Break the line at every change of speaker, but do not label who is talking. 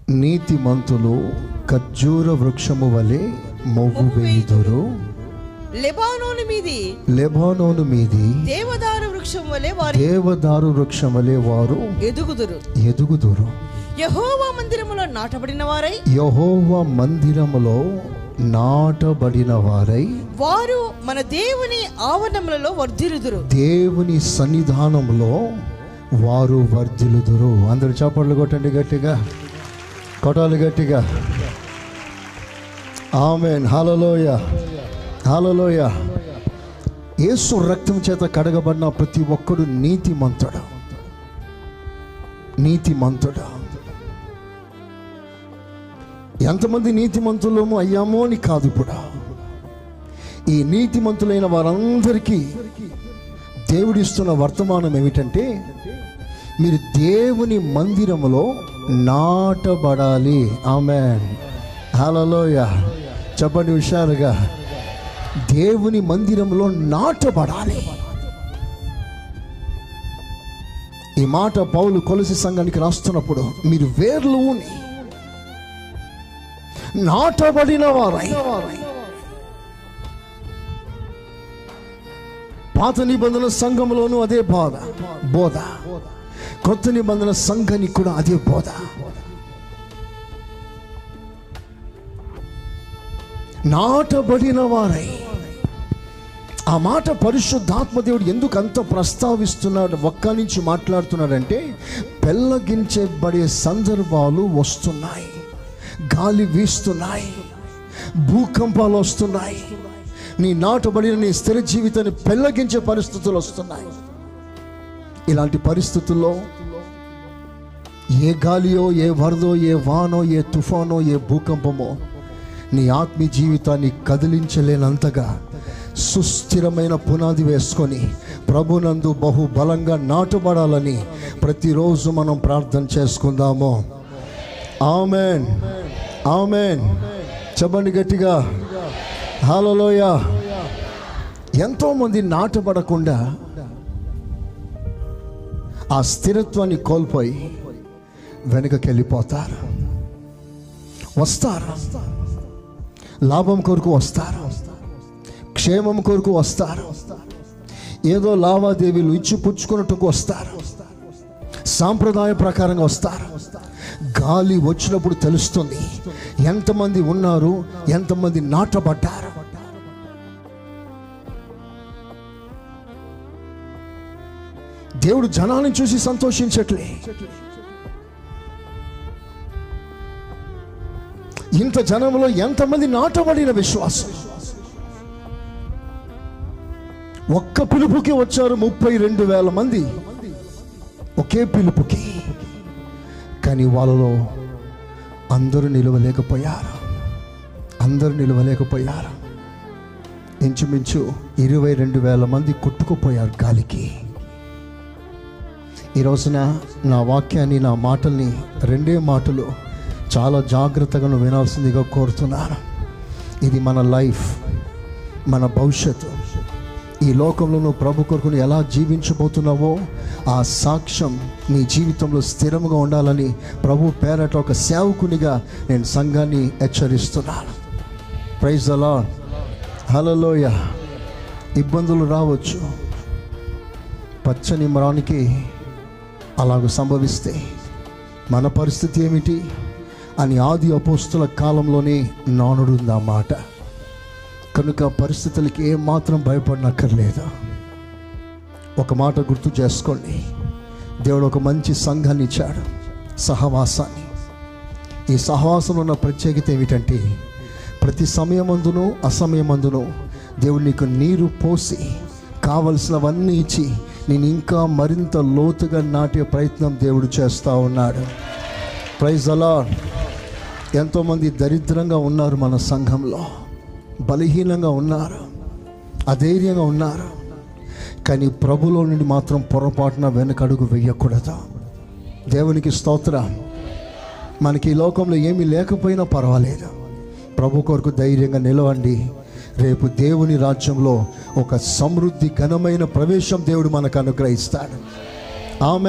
నీతిమంతులు ఖర్జూర వృక్షము వలె మొవ్వు వేయుదురు. లెబానోను మీది దేవదారు వృక్షం వలె వారు ఎదుగుదురు.
యెహోవా మందిరములో
నాటబడిన వారై
వారు మన దేవుని ఆవరణములలో వర్ధిల్లుదురు.
దేవుని సన్నిధానంలో వారు వర్ధిల్లుదురు. అందరూ చప్పట్లు కొట్టండి, గట్టిగా కొట్టాలి, గట్టిగా. ఆమేన్. హల్లెలూయా, హల్లెలూయా. యేసు రక్తం చేత కడగబడిన ప్రతి ఒక్కడు నీతిమంతుడు. ఎంతమంది నీతిమంతులము అయ్యామో అని కాదు. ఇప్పుడు ఈ నీతిమంతులైన వారందరికీ దేవుడిస్తున్న వర్తమానం ఏమిటంటే, మీరు దేవుని మందిరములో నాటబడాలి. ఆమేన్. హల్లెలూయా. చెప్పండి హుషారుగా, దేవుని మందిరంలో నాటబడాలి. ఈ మాట పౌలు కొలసి సంఘానికి రాస్తున్నప్పుడు, మీరు వేర్లు నాటబడిన వారై. పాత నిబంధన సంఘంలోనూ అదే బోధ, కొత్త నిబంధన సంఘానికి కూడా అదే బోధ. నాటబడిన వారై. ఆ మాట పరిశుద్ధాత్మ దేవుడు ఎందుకు అంత ప్రస్తావిస్తున్నాడు, ఒక్క నుంచి మాట్లాడుతున్నాడంటే, పెళ్ళగించబడే సందర్భాలు వస్తున్నాయి, గాలి వీస్తున్నాయి, భూకంపాలు వస్తున్నాయి, నీ నాటబడిన నీ స్థిర జీవితాన్ని పెళ్ళగించే పరిస్థితులు వస్తున్నాయి. ఇలాంటి పరిస్థితుల్లో ఏ గాలియో, ఏ వరదో, ఏ వానో, ఏ తుఫానో, ఏ భూకంపమో నీ ఆత్మీయ జీవితాన్ని కదిలించలేనంతగా సుస్థిరమైన పునాది వేసుకొని ప్రభునందు బహుబలంగా నాటబడాలని ప్రతిరోజు మనం ప్రార్థన చేసుకుందాము. ఆమేన్, ఆమేన్. చెప్పండి గట్టిగా, హల్లెలూయా. ఎంతోమంది నాటబడకుండా ఆ స్థిరత్వాన్ని కోల్పోయి వెనుకకి వెళ్ళిపోతారు. వస్తారు, లాభం కొరకు వస్తారు, క్షేమం కొరకు వస్తారు, ఏదో లావాదేవీలు ఇచ్చి పుచ్చుకున్నట్టుకు వస్తారు, సాంప్రదాయ ప్రకారంగా వస్తారు. గాలి వచ్చినప్పుడు తెలుస్తుంది ఎంతమంది ఉన్నారు, ఎంతమంది నాటబడ్డారు. దేవుడు జనాన్ని చూసి సంతోషించట్లే. ఇంత జనంలో ఎంతమంది నాటబడిన విశ్వాసం. ఒక్క పిలుపుకి వచ్చారు 32,000 మంది, ఒకే పిలుపుకి. కానీ వాళ్ళలో అందరూ నిలవలేకపోయారు. ఇంచుమించు 22,000 మంది కొట్టుకుపోయారు గాలికి. ఈ రోజున నా వాక్యాన్ని, నా మాటల్ని, 2 మాటలు చాలా జాగ్రత్తగా వినాల్సిందిగా కోరుతున్నాను. ఇది మన లైఫ్, మన భవిష్యత్తు. ఈ లోకంలో నువ్వు ప్రభు కొరకు ఎలా జీవించబోతున్నావో ఆ సాక్ష్యం నీ జీవితంలో స్థిరంగా ఉండాలని ప్రభు పేరట ఒక సేవకునిగా నేను సంఘాన్ని హెచ్చరిస్తున్నాను. Praise the Lord. హల్లెలూయా. ఇబ్బందులు రావచ్చు. పచ్చని మరానికి అలాగ సంభవిస్తే మన పరిస్థితి ఏమిటి అని ఆది అపోస్తుల కాలంలోనే నానుడుంది ఆ మాట. కనుక పరిస్థితులకి ఏమాత్రం భయపడనక్కర్లేదు. ఒక మాట గుర్తు చేసుకోండి, దేవుడు ఒక మంచి సంఘాన్ని ఇచ్చాడు, సహవాసాన్ని. ఈ సహవాసంలో ఉన్న ప్రత్యేకత ఏమిటంటే, ప్రతి సమయమందును అసమయమందును దేవుడు నీకు నీరు పోసి కావలసినవన్నీ ఇచ్చి నేను ఇంకా మరింత లోతుగా నాటే ప్రయత్నం దేవుడు చేస్తూ ఉన్నాడు. Praise the lord. ఎంతోమంది దరిద్రంగా ఉన్నారు, మన సంఘంలో బలహీనంగా ఉన్నారు, అధైర్యంగా ఉన్నారు. కానీ ప్రభులో నుండి మాత్రం పొరపాటున వెనకడుగు వేయకూడదు. దేవునికి స్తోత్రం. మనకి ఈ లోకంలో ఏమీ లేకపోయినా పర్వాలేదు, ప్రభు కొరకు ధైర్యంగా నిలవండి. రేపు దేవుని రాజ్యంలో ఒక సమృద్ధి, ఘనమైన ప్రవేశం దేవుడు మనకు అనుగ్రహిస్తాడు. ఆమేన్.